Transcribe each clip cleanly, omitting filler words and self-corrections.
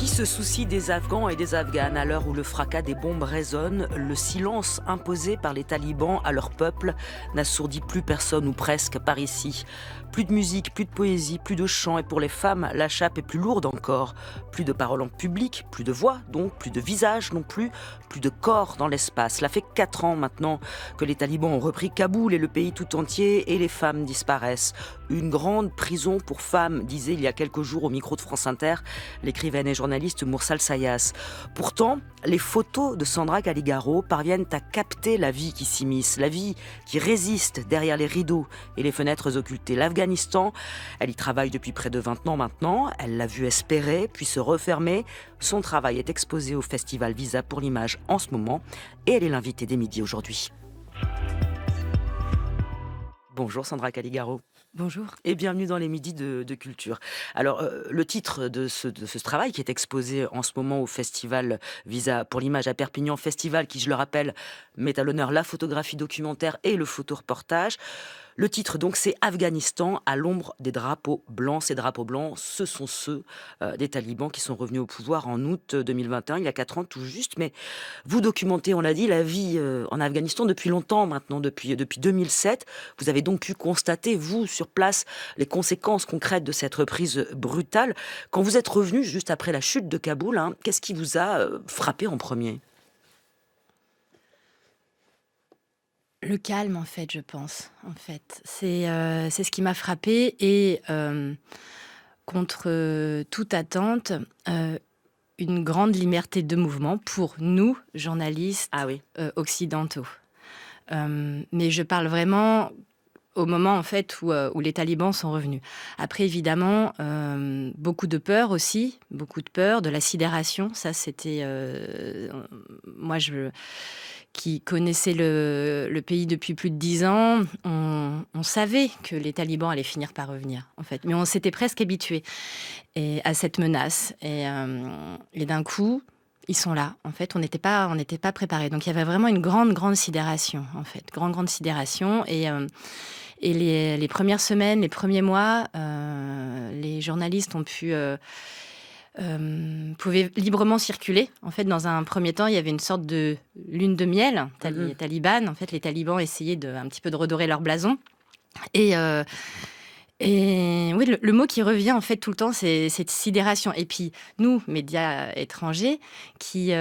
Qui se soucie des Afghans et des Afghanes à l'heure où le fracas des bombes résonne? Le silence imposé par les talibans à leur peuple n'assourdit plus personne ou presque par ici. Plus de musique, plus de poésie, plus de chants et pour les femmes, la chape est plus lourde encore. Plus de paroles en public, plus de voix donc, plus de visages non plus, plus de corps dans l'espace. Cela fait 4 ans maintenant que les talibans ont repris Kaboul et le pays tout entier et les femmes disparaissent. Une grande prison pour femmes, disait il y a quelques jours au micro de France Inter l'écrivaine et journaliste Moursal Sayas. Pourtant, les photos de Sandra Caligaro parviennent à capter la vie qui s'immisce, la vie qui résiste derrière les rideaux et les fenêtres occultées. L'Afghanistan, elle y travaille depuis près de 20 ans maintenant, elle l'a vu espérer, puis se refermer. Son travail est exposé au festival Visa pour l'image en ce moment et elle est l'invitée des midis aujourd'hui. Bonjour Sandra Caligaro. Bonjour. Et bienvenue dans les midis de culture. Alors, le titre de ce travail qui est exposé en ce moment au festival Visa pour l'image à Perpignan, festival qui, je le rappelle, met à l'honneur la photographie documentaire et le photoreportage. Le titre, donc, c'est Afghanistan à l'ombre des drapeaux blancs. Ces drapeaux blancs, ce sont ceux des talibans qui sont revenus au pouvoir en août 2021, il y a 4 ans tout juste. Mais vous documentez, on l'a dit, la vie en Afghanistan depuis longtemps maintenant, depuis 2007. Vous avez donc pu constater, vous, sur place, les conséquences concrètes de cette reprise brutale. Quand vous êtes revenu juste après la chute de Kaboul, qu'est-ce qui vous a frappé en premier ? Le calme, en fait, je pense. En fait, c'est ce qui m'a frappée et contre toute attente, une grande liberté de mouvement pour nous, journalistes Ah oui. occidentaux. Mais je parle vraiment au moment en fait où les talibans sont revenus. Après, évidemment, beaucoup de peur aussi, beaucoup de peur, de la sidération. Ça, c'était moi, qui connaissait le pays depuis plus de 10 ans, on savait que les talibans allaient finir par revenir, en fait. Mais on s'était presque habitué à cette menace. Et d'un coup, ils sont là. En fait, on n'était pas préparés. Donc, il y avait vraiment une grande sidération, en fait. Grande sidération. Et les premières semaines, les premiers mois, les journalistes ont pouvaient librement circuler. En fait, dans un premier temps, il y avait une sorte de lune de miel talibane. En fait, les talibans essayaient un petit peu de redorer leur blason. Et oui, le mot qui revient en fait tout le temps, c'est cette sidération. Et puis nous, médias étrangers, qui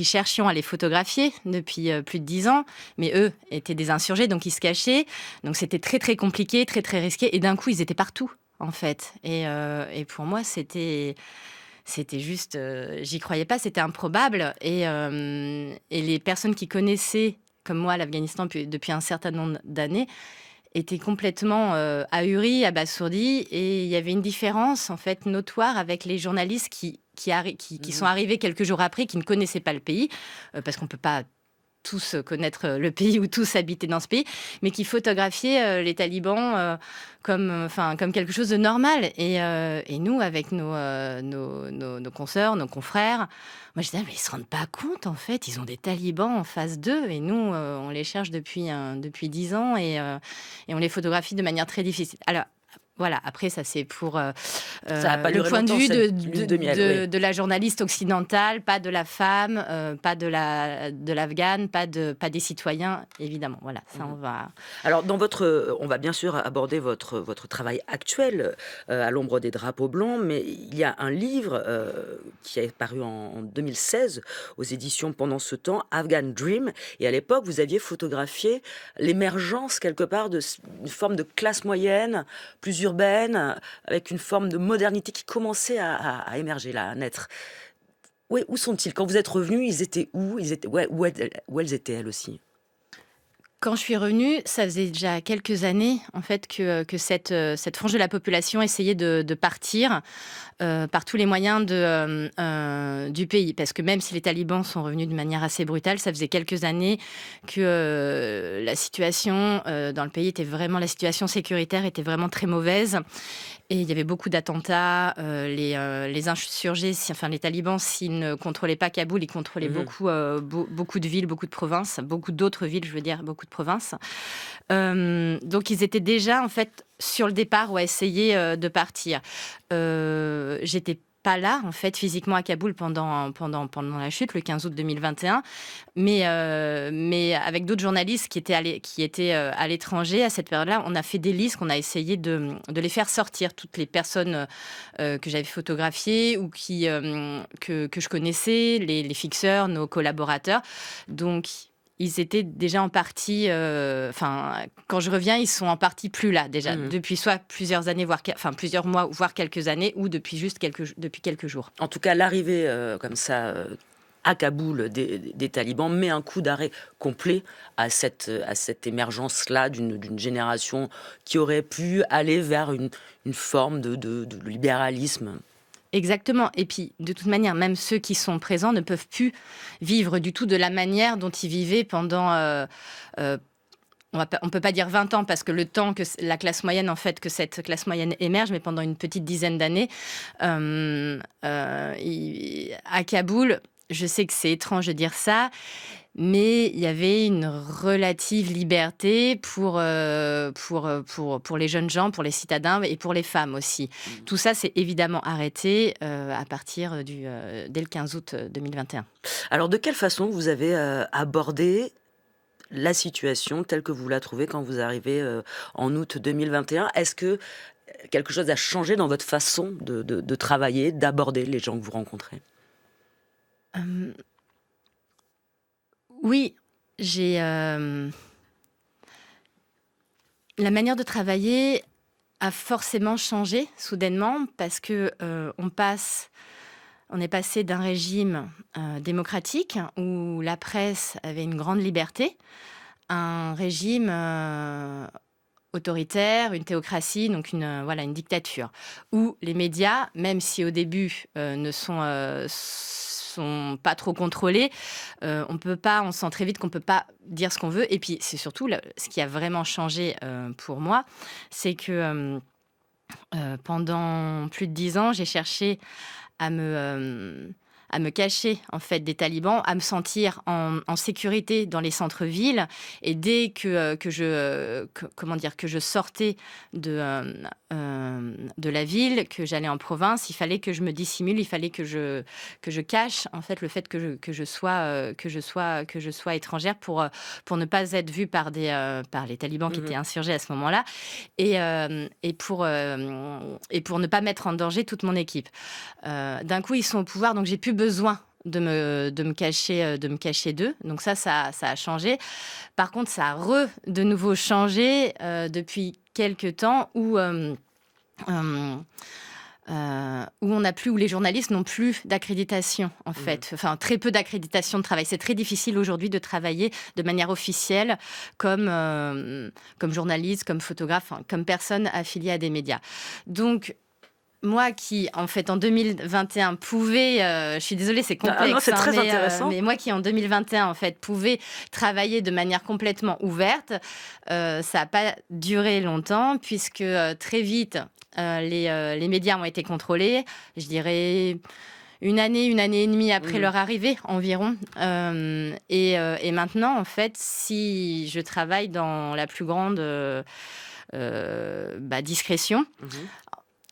cherchions à les photographier depuis plus de 10 ans, mais eux étaient des insurgés, donc ils se cachaient. Donc c'était très compliqué, très risqué. Et d'un coup, ils étaient partout, en fait. Et pour moi, c'était juste, j'y croyais pas, c'était improbable. Et les personnes qui connaissaient, comme moi, l'Afghanistan depuis un certain nombre d'années, étaient complètement ahuries, abasourdies. Et il y avait une différence, en fait, notoire avec les journalistes qui sont arrivés quelques jours après, qui ne connaissaient pas le pays, parce qu'on peut pas tous connaître le pays ou tous habiter dans ce pays, mais qui photographiaient les talibans comme quelque chose de normal. Et nous, avec nos consoeurs, nos confrères, moi je disais, mais ils se rendent pas compte, en fait, ils ont des talibans en face d'eux, et nous, on les cherche depuis 10 ans, et on les photographie de manière très difficile. Alors, voilà, après, ça c'est pour Ça a pas le duré point de longtemps, vue cette lune de miel, oui. de la journaliste occidentale, pas de la femme, pas de l'Afghane, pas des citoyens, évidemment. Voilà, ça on va... Alors, on va bien sûr aborder votre travail actuel à l'ombre des drapeaux blancs, mais il y a un livre qui est paru en 2016 aux éditions Pendant ce temps, Afghan Dream, et à l'époque, vous aviez photographié l'émergence quelque part d'une forme de classe moyenne, plus urbaine, avec une forme de modernité qui commençait à émerger là, à naître. Oui, où sont-ils? Quand vous êtes revenus, ils étaient où? Où elles étaient, elles aussi? Quand je suis revenue, ça faisait déjà quelques années, en fait, que cette frange de la population essayait de partir par tous les moyens du pays. Parce que même si les talibans sont revenus de manière assez brutale, ça faisait quelques années que la situation dans le pays la situation sécuritaire était vraiment très mauvaise. Et il y avait beaucoup d'attentats. Les insurgés, les talibans, s'ils ne contrôlaient pas Kaboul, ils contrôlaient beaucoup de villes, beaucoup de provinces, beaucoup d'autres villes, je veux dire, beaucoup de provinces. Donc ils étaient déjà, en fait, sur le départ ou à essayer de partir. J'étais pas là, en fait, physiquement à Kaboul pendant la chute, le 15 août 2021, mais avec d'autres journalistes qui étaient à l'étranger à cette période-là, on a fait des listes qu'on a essayé de les faire sortir, toutes les personnes que j'avais photographiées ou que je connaissais, les fixeurs, nos collaborateurs. Donc, ils étaient déjà en partie, quand je reviens, ils sont en partie plus là déjà, depuis soit plusieurs années, plusieurs mois, voire quelques années, ou depuis quelques jours. En tout cas, l'arrivée comme ça à Kaboul des talibans met un coup d'arrêt complet à cette émergence-là d'une génération qui aurait pu aller vers une forme de libéralisme. Exactement. Et puis, de toute manière, même ceux qui sont présents ne peuvent plus vivre du tout de la manière dont ils vivaient pendant... on peut pas dire 20 ans, parce que le temps que la classe moyenne, en fait, que cette classe moyenne émerge, mais pendant une petite dizaine d'années, à Kaboul, je sais que c'est étrange de dire ça, mais il y avait une relative liberté pour les jeunes gens, pour les citadins et pour les femmes aussi. Tout ça s'est évidemment arrêté à partir dès le 15 août 2021. Alors, de quelle façon vous avez abordé la situation telle que vous la trouvez quand vous arrivez en août 2021 ? Est-ce que quelque chose a changé dans votre façon de travailler, d'aborder les gens que vous rencontrez ? Oui, la manière de travailler a forcément changé soudainement, parce que on est passé d'un régime démocratique où la presse avait une grande liberté à un régime autoritaire, une théocratie, donc une dictature, où les médias, même si au début ne sont pas trop contrôlés, on sent très vite qu'on peut pas dire ce qu'on veut. Et puis c'est surtout ce qui a vraiment changé pour moi, c'est que pendant plus de 10 ans, j'ai cherché à me cacher en fait des talibans, à me sentir en sécurité dans les centres-villes. Et dès que je sortais de la ville, que j'allais en province, il fallait que je me dissimule, il fallait que je cache en fait le fait que je sois étrangère pour ne pas être vue par les talibans qui étaient insurgés à ce moment-là, et pour ne pas mettre en danger toute mon équipe. D'un coup, ils sont au pouvoir, donc j'ai plus besoin de me cacher d'eux. Donc ça a changé. Par contre, ça a de nouveau changé depuis quelques temps où où les journalistes n'ont plus d'accréditation, en fait. Enfin, très peu d'accréditation de travail. C'est très difficile aujourd'hui de travailler de manière officielle comme journaliste, comme photographe, comme personne affiliée à des médias. Donc, moi qui, en fait, en 2021, pouvais... je suis désolée, c'est complexe. C'est très intéressant. Mais moi qui, en 2021, en fait, pouvais travailler de manière complètement ouverte, ça n'a pas duré longtemps, puisque très vite, les médias ont été contrôlés, je dirais... une année et demie après leur arrivée environ. Et maintenant, en fait, si je travaille dans la plus grande discrétion...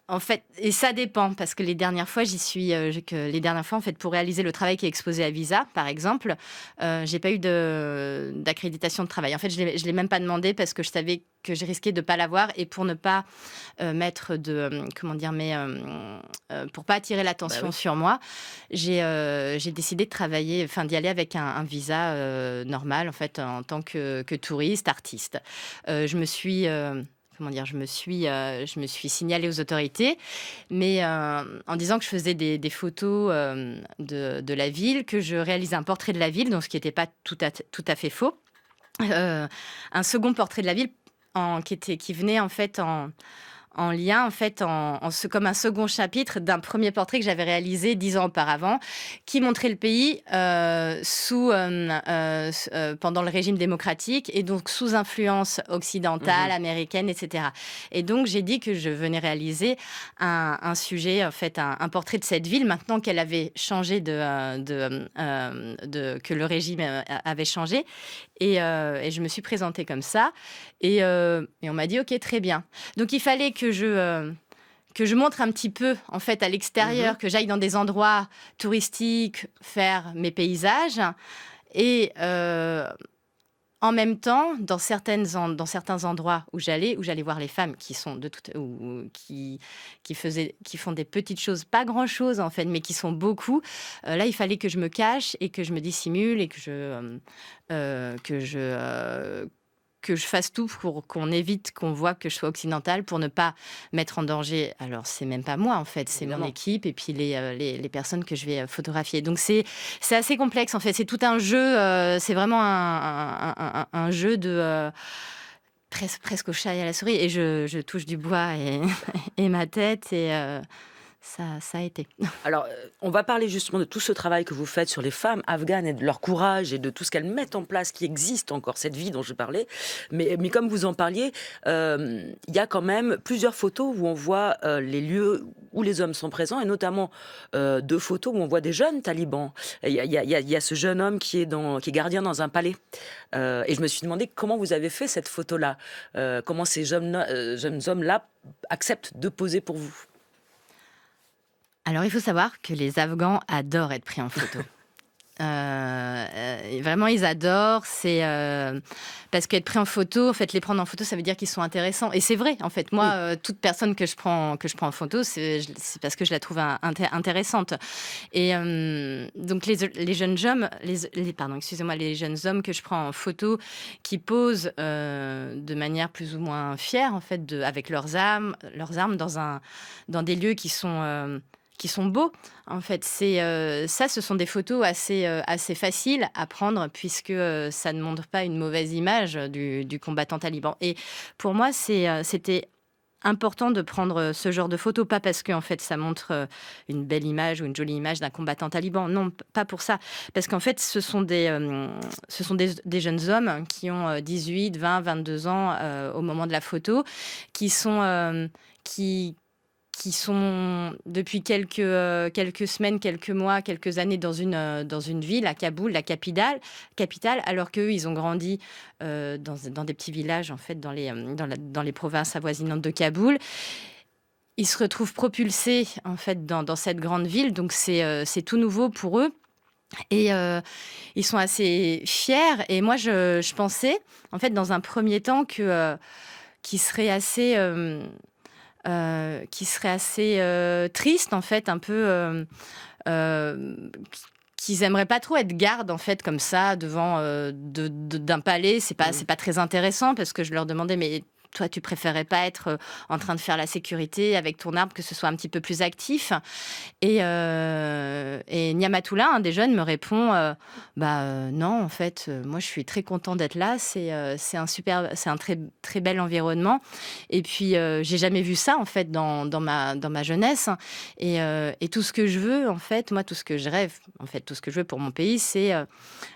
En fait, et ça dépend, parce que les dernières fois, en fait, pour réaliser le travail qui est exposé à Visa, par exemple, j'ai pas eu d'accréditation de travail. En fait, je l'ai même pas demandé, parce que je savais que j'ai risqué de pas l'avoir, et pour ne pas mettre pour pas attirer l'attention sur moi, j'ai décidé de travailler, d'y aller avec un visa normal, en fait, en tant que touriste, artiste. Je me suis signalée aux autorités, mais en disant que je faisais des photos de la ville, que je réalisais un portrait de la ville, donc ce qui n'était pas tout à fait faux. Un second portrait de la ville qui venait en fait en lien, en fait, comme un second chapitre d'un premier portrait que j'avais réalisé 10 ans auparavant, qui montrait le pays pendant le régime démocratique, et donc sous influence occidentale, américaine, etc. Et donc, j'ai dit que je venais réaliser un sujet, en fait, un portrait de cette ville, maintenant qu'elle avait changé que le régime avait changé. Et je me suis présentée comme ça. Et on m'a dit, OK, très bien. Donc, il fallait que que je montre un petit peu en fait à l'extérieur, que j'aille dans des endroits touristiques faire mes paysages et en même temps, dans certains endroits où j'allais voir les femmes qui sont qui font des petites choses, pas grand-chose en fait, mais qui sont beaucoup. Là, il fallait que je me cache et que je me dissimule et que je fasse tout pour qu'on évite qu'on voit que je sois occidentale, pour ne pas mettre en danger. Alors, c'est même pas moi, en fait, c'est mon équipe et puis les personnes que je vais photographier. Donc, c'est assez complexe, en fait. C'est tout un jeu, c'est vraiment un jeu de... presque au chat et à la souris. Et je touche du bois et ma tête et... ça a été. Alors, on va parler justement de tout ce travail que vous faites sur les femmes afghanes et de leur courage et de tout ce qu'elles mettent en place, qui existe encore, cette vie dont je parlais. Mais comme vous en parliez, il y a quand même plusieurs photos où on voit les lieux où les hommes sont présents, et notamment 2 photos où on voit des jeunes talibans. Il y a ce jeune homme qui est gardien dans un palais. Et je me suis demandé comment vous avez fait cette photo-là. Comment ces jeunes hommes-là acceptent de poser pour vous. Alors, il faut savoir que les Afghans adorent être pris en photo. Vraiment, ils adorent. Parce qu'être pris en photo, en fait, les prendre en photo, ça veut dire qu'ils sont intéressants. Et c'est vrai, en fait. Moi, toute personne que je prends en photo, c'est parce que je la trouve intéressante. Et donc, les jeunes hommes, les jeunes hommes que je prends en photo, qui posent de manière plus ou moins fière, en fait, avec leurs armes dans des lieux qui sont beaux. En fait, ce sont des photos assez faciles à prendre puisque ça ne montre pas une mauvaise image du combattant taliban. Et pour moi, c'était important de prendre ce genre de photos, pas parce que en fait ça montre une belle image ou une jolie image d'un combattant taliban. Non, pas pour ça. Parce qu'en fait, ce sont des jeunes hommes qui ont 18, 20, 22 ans au moment de la photo, qui sont depuis quelques semaines, quelques mois, quelques années dans une ville, à Kaboul, la capitale, alors qu'eux, ils ont grandi dans des petits villages, en fait, dans les provinces avoisinantes de Kaboul. Ils se retrouvent propulsés, en fait, dans cette grande ville, donc c'est tout nouveau pour eux. Et ils sont assez fiers. Et moi, je pensais, en fait, dans un premier temps, qu'ils seraient assez... qui serait assez triste, en fait, un peu... qu'ils aimeraient pas trop être gardes, en fait, comme ça, devant d'un palais. C'est pas très intéressant, parce que je leur demandais, mais toi, tu préférais pas être en train de faire la sécurité avec ton arbre, que ce soit un petit peu plus actif. Et Niamatoula, un des jeunes, me répond non, en fait, moi, je suis très content d'être là. C'est un très, très bel environnement. Et puis, j'ai jamais vu ça, en fait, dans ma jeunesse. Et tout ce que je veux, en fait, moi, tout ce que je rêve, en fait, tout ce que je veux pour mon pays, c'est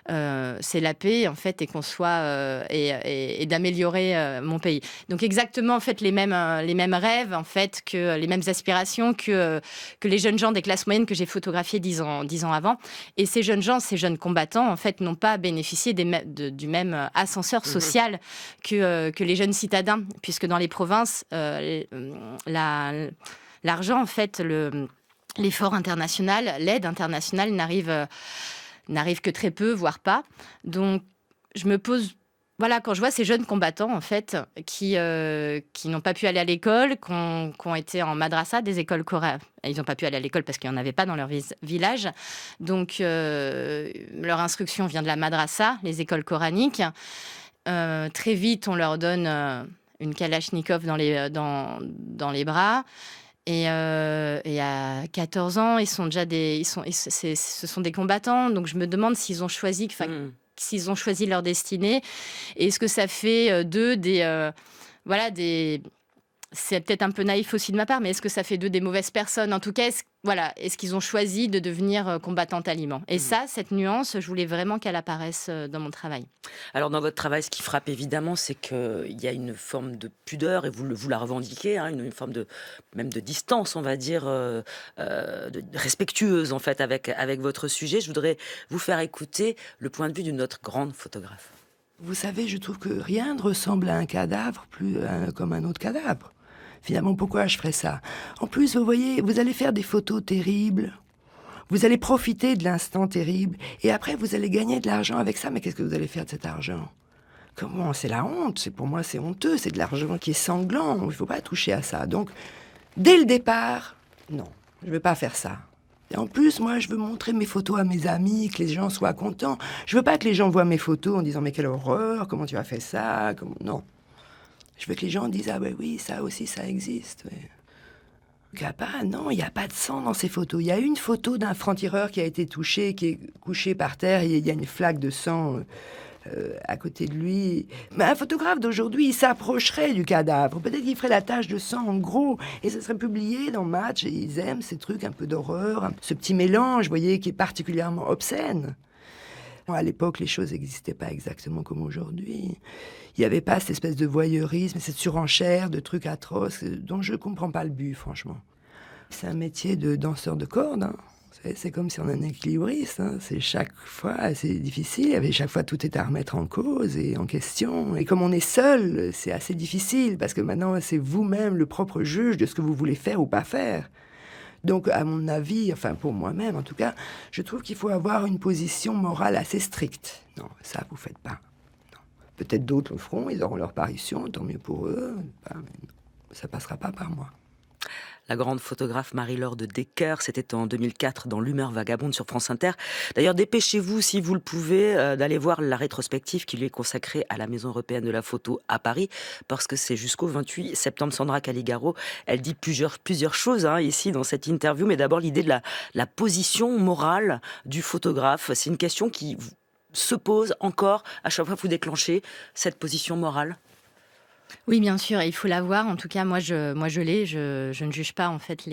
la paix, en fait, et qu'on soit et d'améliorer mon pays. Donc exactement, en fait, les mêmes rêves, en fait, que les mêmes aspirations que les jeunes gens des classes moyennes que j'ai photographiés 10 ans avant. Et ces jeunes combattants, en fait, n'ont pas bénéficié du même ascenseur social que les jeunes citadins, puisque dans les provinces, l'argent, en fait, l'effort international, l'aide internationale n'arrive que très peu, voire pas. Donc, je me pose... Voilà, quand je vois ces jeunes combattants, en fait, qui n'ont pas pu aller à l'école, qui ont été en madrasa, des écoles coraniques. Ils n'ont pas pu aller à l'école parce qu'il n'y en avait pas dans leur village. Donc, leur instruction vient de la madrasa, les écoles coraniques. Très vite, on leur donne une kalachnikov dans les bras. Et à 14 ans, ils sont déjà ce sont des combattants. Donc, je me demande s'ils ont choisi... s'ils ont choisi leur destinée. Et est-ce que ça fait d'eux c'est peut-être un peu naïf aussi de ma part, mais est-ce que ça fait d'eux des mauvaises personnes? En tout cas, est-ce qu'ils ont choisi de devenir combattants talibans? Et ça, cette nuance, je voulais vraiment qu'elle apparaisse dans mon travail. Alors, dans votre travail, ce qui frappe évidemment, c'est qu'il y a une forme de pudeur, et vous la revendiquez, hein, une forme même de distance, on va dire, respectueuse, en fait, avec votre sujet. Je voudrais vous faire écouter le point de vue d'une autre grande photographe. Vous savez, je trouve que rien ne ressemble à un cadavre plus comme un autre cadavre. Finalement, pourquoi je ferais ça? En plus, vous voyez, vous allez faire des photos terribles. Vous allez profiter de l'instant terrible. Et après, vous allez gagner de l'argent avec ça. Mais qu'est-ce que vous allez faire de cet argent? Comment? C'est la honte. Pour moi, c'est honteux. C'est de l'argent qui est sanglant. Il ne faut pas toucher à ça. Donc, dès le départ, non, je ne veux pas faire ça. Et en plus, moi, je veux montrer mes photos à mes amis, que les gens soient contents. Je veux pas que les gens voient mes photos en disant « Mais quelle horreur, comment tu as fait ça ?» Non. Je veux que les gens disent « Ah ben oui, ça aussi, ça existe. » Non, il n'y a pas de sang dans ces photos. Il y a une photo d'un franc-tireur qui a été touché, qui est couché par terre, et il y a une flaque de sang à côté de lui. Mais un photographe d'aujourd'hui, il s'approcherait du cadavre. Peut-être qu'il ferait la tache de sang en gros, et ça serait publié dans Match, et ils aiment ces trucs un peu d'horreur, ce petit mélange, vous voyez, qui est particulièrement obscène. À l'époque, les choses n'existaient pas exactement comme aujourd'hui. Il n'y avait pas cette espèce de voyeurisme, cette surenchère de trucs atroces dont je ne comprends pas le but, franchement. C'est un métier de danseur de cordes. Hein. C'est comme si on était un équilibriste. Hein. C'est chaque fois assez difficile. Et chaque fois, tout est à remettre en cause et en question. Et comme on est seul, c'est assez difficile parce que maintenant, c'est vous-même le propre juge de ce que vous voulez faire ou pas faire. Donc, à mon avis, enfin pour moi-même en tout cas, je trouve qu'il faut avoir une position morale assez stricte. Non, ça, vous ne faites pas. Non. Peut-être d'autres le feront, ils auront leur parution, tant mieux pour eux. Mais non, ça ne passera pas par moi. La grande photographe Marie-Laure de Decker, c'était en 2004 dans L'Humeur vagabonde sur France Inter. D'ailleurs, dépêchez-vous, si vous le pouvez, d'aller voir la rétrospective qui lui est consacrée à la Maison européenne de la photo à Paris, parce que c'est jusqu'au 28 septembre. Sandra Caligaro, elle dit plusieurs choses ici dans cette interview, mais d'abord l'idée de la position morale du photographe. C'est une question qui se pose encore à chaque fois que vous déclenchez cette position morale. Oui, bien sûr, il faut l'avoir. En tout cas, moi, je l'ai. Je ne juge pas en fait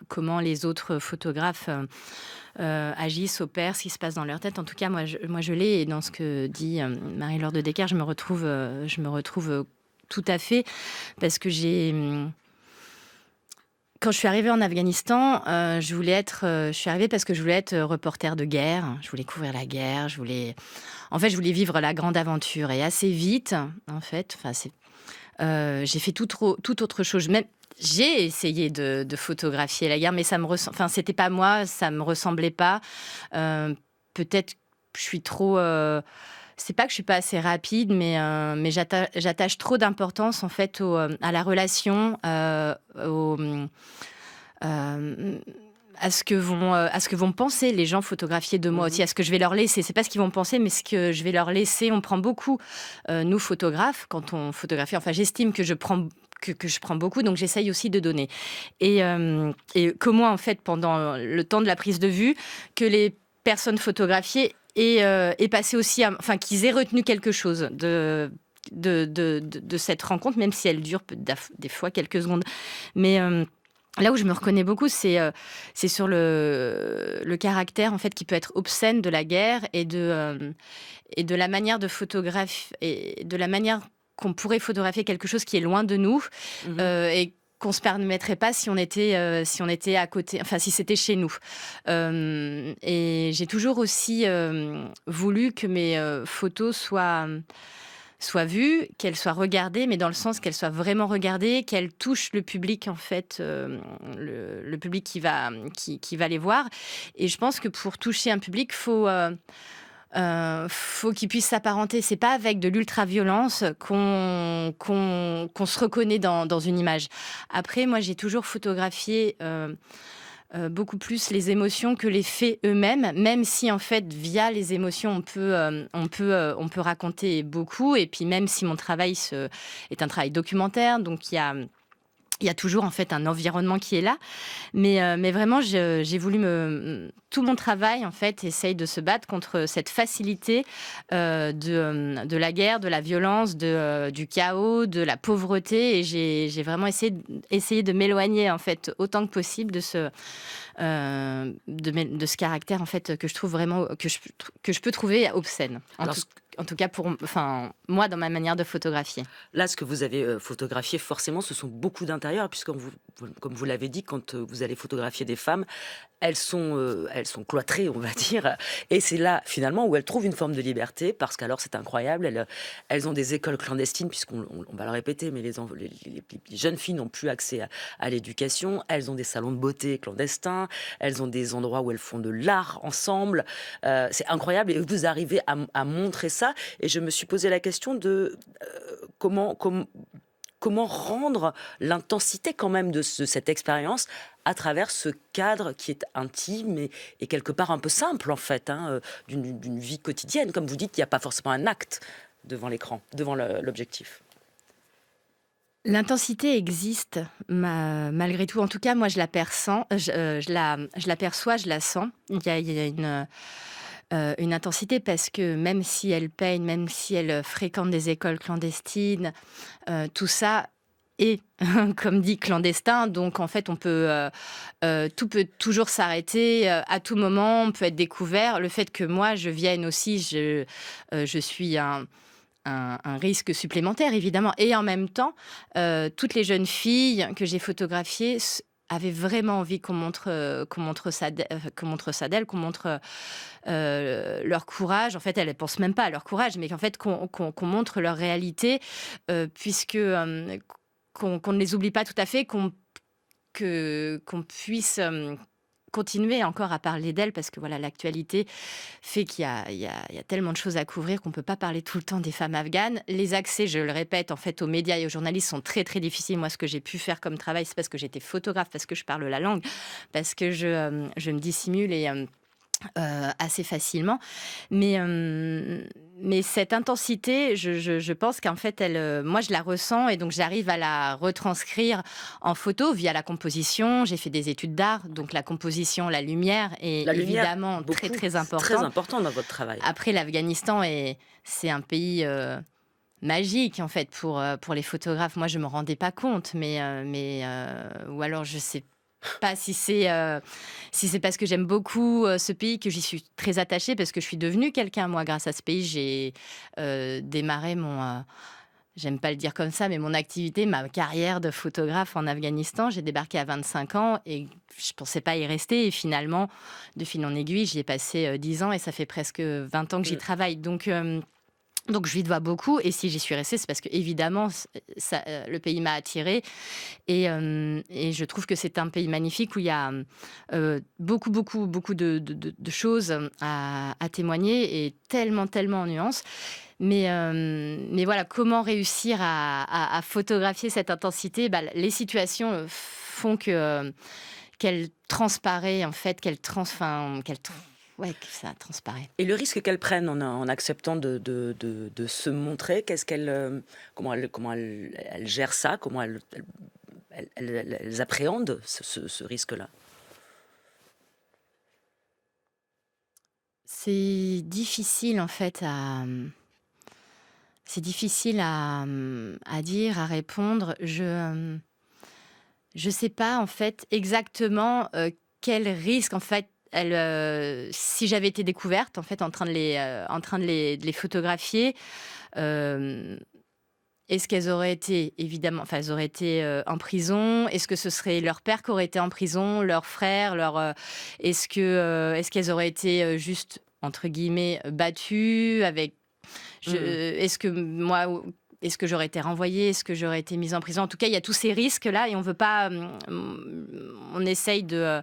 comment les autres photographes agissent, opèrent, ce qui se passe dans leur tête. En tout cas, moi, je l'ai. Et dans ce que dit Marie-Laure de Decker, je me retrouve tout à fait, parce que quand je suis arrivée en Afghanistan, je suis arrivée parce que je voulais être reporter de guerre. Je voulais couvrir la guerre. Je voulais vivre la grande aventure. Et assez vite, en fait, j'ai fait tout autre chose. Même, j'ai essayé de photographier la guerre, mais c'était pas moi, ça me ressemblait pas. Peut-être que je suis trop. C'est pas que je suis pas assez rapide, mais j'attache trop d'importance en fait à la relation, à ce que vont penser les gens photographiés de moi aussi, à ce que je vais leur laisser. C'est pas ce qu'ils vont penser, mais ce que je vais leur laisser. On prend beaucoup, nous photographes, quand on photographie. Enfin, j'estime que je prends beaucoup, donc j'essaye aussi de donner. Et que moi, en fait, pendant le temps de la prise de vue, que les personnes photographiées aient passé aussi, qu'ils aient retenu quelque chose de cette rencontre, même si elle dure des fois quelques secondes. Mais là où je me reconnais beaucoup, c'est sur le caractère en fait qui peut être obscène de la guerre et de la manière de photographier et de la manière qu'on pourrait photographier quelque chose qui est loin de nous et qu'on se permettrait pas si on était à côté, enfin si c'était chez nous. Et j'ai toujours aussi voulu que mes photos soient vues, qu'elles soient regardées, mais dans le sens qu'elles soient vraiment regardées, qu'elles touchent le public en fait, le public qui va les voir. Et je pense que pour toucher un public, faut qu'il puisse s'apparenter. C'est pas avec de l'ultra-violence qu'on se reconnaît dans une image. Après, moi, j'ai toujours photographié beaucoup plus les émotions que les faits eux-mêmes, même si en fait via les émotions on peut raconter beaucoup. Et puis même si mon travail est un travail documentaire, donc il y a toujours en fait un environnement qui est là, mais vraiment j'ai voulu tout mon travail en fait essaye de se battre contre cette facilité de la guerre, de la violence, du chaos, de la pauvreté, et j'ai vraiment essayé de m'éloigner en fait autant que possible de ce caractère en fait que je trouve vraiment que je peux trouver obscène. En tout cas, moi, dans ma manière de photographier. Là, ce que vous avez photographié, forcément, ce sont beaucoup d'intérieurs, puisqu'on vous comme vous l'avez dit, quand vous allez photographier des femmes, elles sont cloîtrées, on va dire. Et c'est là, finalement, où elles trouvent une forme de liberté, parce qu'alors c'est incroyable. Elles ont des écoles clandestines, puisqu'on va le répéter, mais les jeunes filles n'ont plus accès à l'éducation. Elles ont des salons de beauté clandestins. Elles ont des endroits où elles font de l'art ensemble. C'est incroyable. Et vous arrivez à montrer ça. Et je me suis posé la question de comment rendre l'intensité quand même de cette expérience à travers ce cadre qui est intime et quelque part un peu simple en fait, d'une vie quotidienne. Comme vous dites, il n'y a pas forcément un acte devant l'écran, devant l'objectif. L'intensité existe malgré tout. En tout cas, moi, je la perçois, je la perçois, je la sens. Il y a une intensité parce que même si elle peigne, même si elle fréquente des écoles clandestines, tout ça est, comme dit, clandestin. Donc, en fait, tout peut toujours s'arrêter à tout moment. On peut être découvert. Le fait que moi, je vienne aussi, je suis un risque supplémentaire, évidemment. Et en même temps, toutes les jeunes filles que j'ai photographiées avaient vraiment envie qu'on montre ça d'elles, qu'on montre leur courage. En fait, elles ne pensent même pas à leur courage, mais qu'en fait, qu'on montre leur réalité, puisque qu'on ne les oublie pas tout à fait, qu'on puisse continuer encore à parler d'elles, parce que voilà, l'actualité fait qu'il y a tellement de choses à couvrir qu'on ne peut pas parler tout le temps des femmes afghanes. Les accès, je le répète, en fait, aux médias et aux journalistes sont très très difficiles. Moi, ce que j'ai pu faire comme travail, c'est parce que j'étais photographe, parce que je parle la langue, parce que je me dissimule et assez facilement. Mais cette intensité, je pense qu'en fait, moi, je la ressens et donc j'arrive à la retranscrire en photo via la composition. J'ai fait des études d'art, donc la composition, la lumière est évidemment très, très importante. C'est très important dans votre travail. Après, l'Afghanistan, c'est un pays magique, en fait, pour les photographes. Moi, je ne me rendais pas compte, ou alors je sais pas si c'est parce que j'aime beaucoup ce pays que j'y suis très attachée, parce que je suis devenue quelqu'un, moi, grâce à ce pays. J'ai démarré j'aime pas le dire comme ça, mais mon activité, ma carrière de photographe en Afghanistan. J'ai débarqué à 25 ans et je pensais pas y rester. Et finalement, de fil en aiguille, j'y ai passé 10 ans et ça fait presque 20 ans que j'y travaille. Donc je lui dois beaucoup, et si j'y suis restée, c'est parce que évidemment le pays m'a attirée, et je trouve que c'est un pays magnifique où il y a beaucoup de choses à témoigner, et tellement en nuances. Mais voilà, comment réussir à photographier cette intensité ? Les situations font qu'elle transparaît, en fait, que ça transparaît. Et le risque qu'elles prennent en acceptant de se montrer, comment elles gèrent ça, comment elles appréhendent ce risque-là ? C'est difficile, en fait, c'est difficile à dire, à répondre. Je sais pas, en fait, exactement quel risque, en fait, si j'avais été découverte, en fait, en train de les photographier, est-ce qu'elles auraient été, évidemment, elles auraient été en prison ? Est-ce que ce serait leur père qui aurait été en prison, leur frère, est-ce qu'elles auraient été juste, entre guillemets, battues avec... Est-ce que j'aurais été renvoyée ? Est-ce que j'aurais été mise en prison ? En tout cas, il y a tous ces risques-là, et on veut pas... on essaye de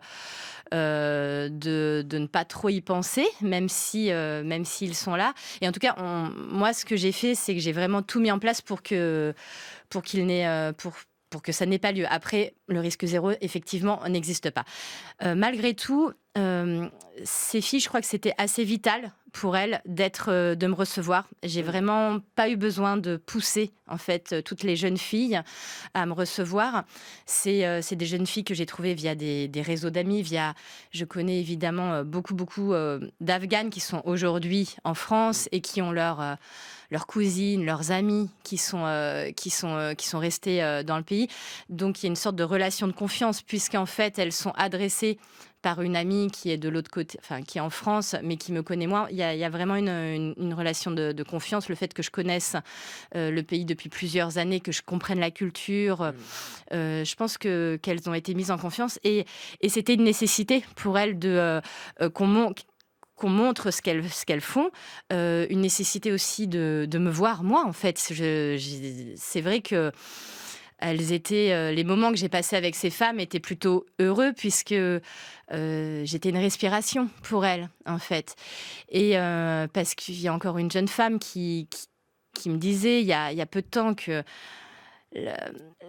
ne pas trop y penser, même s'ils sont là. Et en tout cas, moi, ce que j'ai fait, c'est que j'ai vraiment tout mis en place pour que ça n'ait pas lieu. Après, le risque zéro, effectivement, n'existe pas. Malgré tout, ces filles, je crois que c'était assez vital pour elles de me recevoir. J'ai vraiment pas eu besoin de pousser, en fait, toutes les jeunes filles à me recevoir. C'est des jeunes filles que j'ai trouvées via des réseaux d'amis, je connais évidemment beaucoup d'Afghanes qui sont aujourd'hui en France et qui ont leurs cousines, leurs amis qui sont restés dans le pays. Donc il y a une sorte de relation de confiance, puisqu'en fait elles sont adressées par une amie qui est de l'autre côté, enfin qui est en France, mais qui me connaît moins. Il y a vraiment une relation de confiance. Le fait que je connaisse le pays depuis plusieurs années, que je comprenne la culture, je pense qu'elles ont été mises en confiance. Et c'était une nécessité pour elles qu'on montre ce qu'elles font, une nécessité aussi de me voir moi en fait. C'est vrai que elles étaient, les moments que j'ai passés avec ces femmes étaient plutôt heureux puisque j'étais une respiration pour elles en fait. Et parce qu'il y a encore une jeune femme qui me disait il y a peu de temps que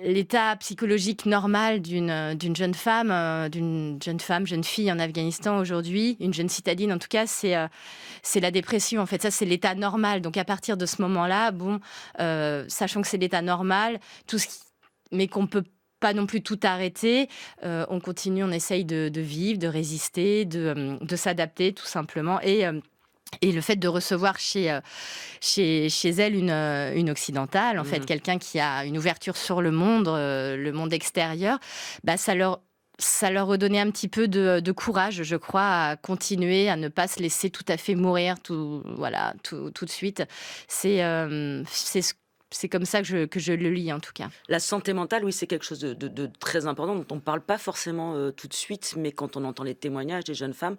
l'état psychologique normal d'une jeune femme, jeune fille en Afghanistan aujourd'hui, une jeune citadine en tout cas, c'est la dépression en fait. Ça, c'est l'état normal. Donc à partir de ce moment-là, sachant que c'est l'état normal, mais qu'on peut pas non plus tout arrêter, on continue, on essaye de vivre, de résister, de s'adapter tout simplement. Et le fait de recevoir chez elle une occidentale, en fait, quelqu'un qui a une ouverture sur le monde extérieur, ça leur redonnait un petit peu de courage, je crois, à continuer, à ne pas se laisser tout à fait mourir tout de suite. C'est comme ça que je le lis, en tout cas. La santé mentale, oui, c'est quelque chose de très important, dont on ne parle pas forcément tout de suite, mais quand on entend les témoignages des jeunes femmes,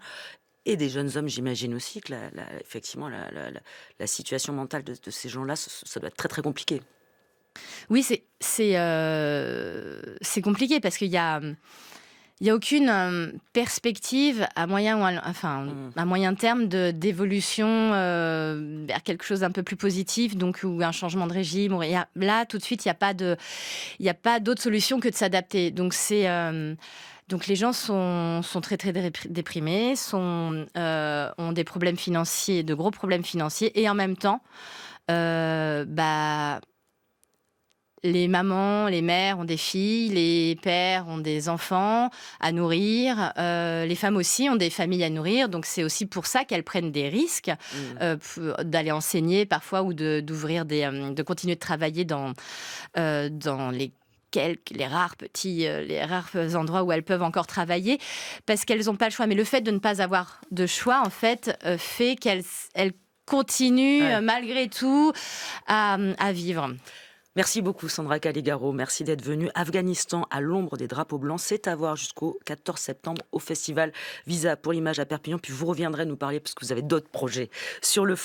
et des jeunes hommes, j'imagine aussi que effectivement, la situation mentale de ces gens-là, ça doit être très, très compliqué. Oui, c'est compliqué parce qu'il y a aucune perspective à moyen à moyen terme d'évolution vers quelque chose d'un peu plus positif, donc ou un changement de régime. Là, tout de suite, il y a pas d'autre solution que de s'adapter. Donc les gens sont très très déprimés, ont des problèmes financiers, de gros problèmes financiers, et en même temps, les mamans, les mères ont des filles, les pères ont des enfants à nourrir, les femmes aussi ont des familles à nourrir, donc c'est aussi pour ça qu'elles prennent des risques d'aller enseigner parfois ou de continuer de travailler dans les rares endroits où elles peuvent encore travailler, parce qu'elles n'ont pas le choix. Mais le fait de ne pas avoir de choix, en fait, fait qu'elles continuent malgré tout à vivre. Merci beaucoup Sandra Calligaro, merci d'être venue. Afghanistan à l'ombre des drapeaux blancs, c'est à voir jusqu'au 14 septembre au festival Visa pour l'image à Perpignan, puis vous reviendrez nous parler parce que vous avez d'autres projets sur le feu